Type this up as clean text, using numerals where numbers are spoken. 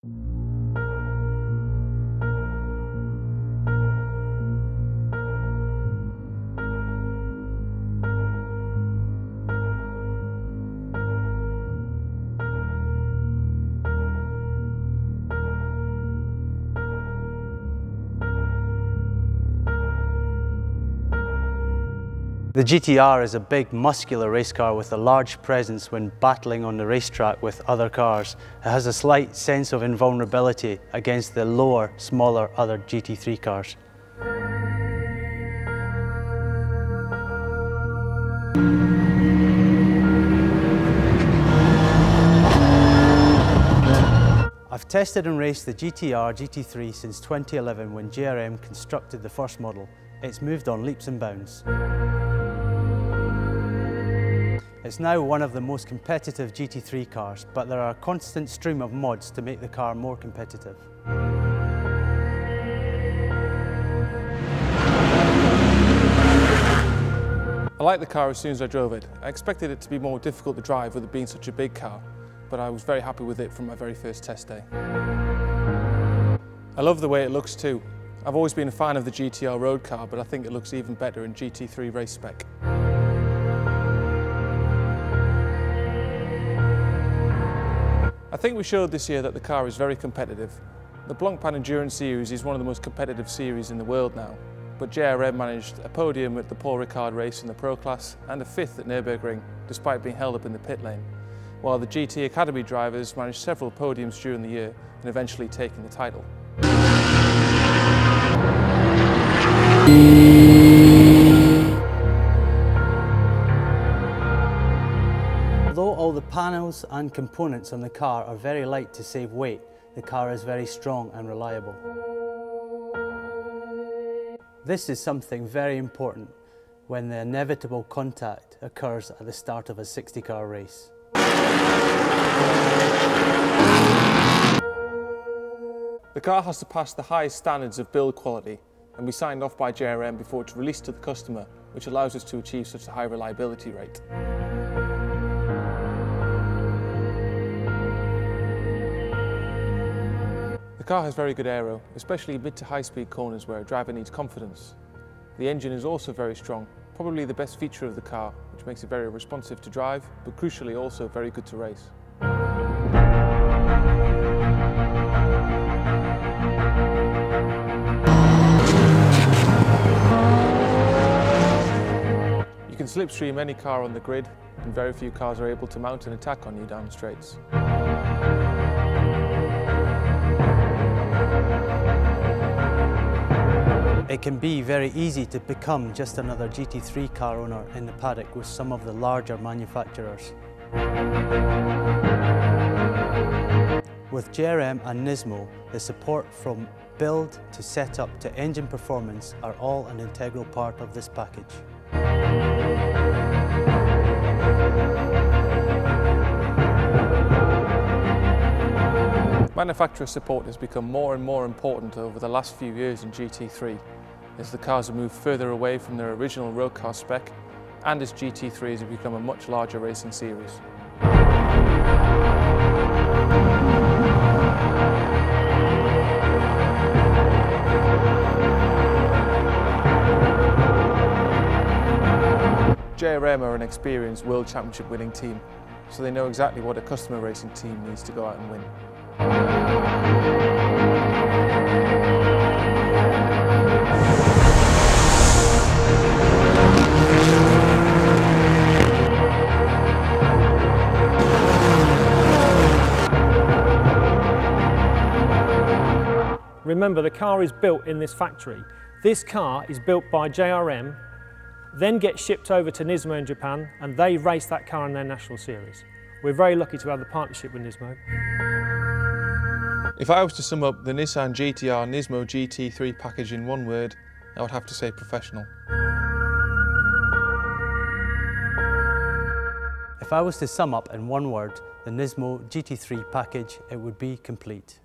The GT-R is a big, muscular race car with a large presence when battling on the racetrack with other cars. It has a slight sense of invulnerability against the lower, smaller other GT3 cars. I've tested and raced the GT-R Gt3 since 2011 when JRM constructed the first model. It's moved on leaps and bounds. It's now one of the most competitive GT3 cars, but there are a constant stream of mods to make the car more competitive. I liked the car as soon as I drove it. I expected it to be more difficult to drive with it being such a big car, but I was very happy with it from my very first test day. I love the way it looks too. I've always been a fan of the GT-R road car, but I think it looks even better in GT3 race spec. I think we showed this year that the car is very competitive. The Blancpain Endurance Series is one of the most competitive series in the world now, but JRM managed a podium at the Paul Ricard race in the Pro Class and a 5th at Nürburgring, despite being held up in the pit lane, while the GT Academy drivers managed several podiums during the year and eventually taking the title. Although all the panels and components on the car are very light to save weight, the car is very strong and reliable. This is something very important when the inevitable contact occurs at the start of a 60-car race. The car has to pass the highest standards of build quality and be signed off by JRM before it's released to the customer, which allows us to achieve such a high reliability rate. The car has very good aero, especially mid to high speed corners where a driver needs confidence. The engine is also very strong, probably the best feature of the car, which makes it very responsive to drive, but crucially also very good to race. You can slipstream any car on the grid, and very few cars are able to mount an attack on you down straights. It can be very easy to become just another GT3 car owner in the paddock with some of the larger manufacturers. With JRM and Nismo, the support from build to setup to engine performance are all an integral part of this package. Manufacturer support has become more and more important over the last few years in GT3, as the cars have moved further away from their original road car spec and as GT3 has become a much larger racing series. JRM are an experienced World Championship winning team, so they know exactly what a customer racing team needs to go out and win. Remember, the car is built in this factory. This car is built by JRM, then gets shipped over to Nismo in Japan, and they race that car in their national series. We're very lucky to have the partnership with Nismo. If I was to sum up the Nissan GT-R Nismo Gt3 package in one word, I would have to say professional. If I was to sum up in one word the Nismo Gt3 package, it would be complete.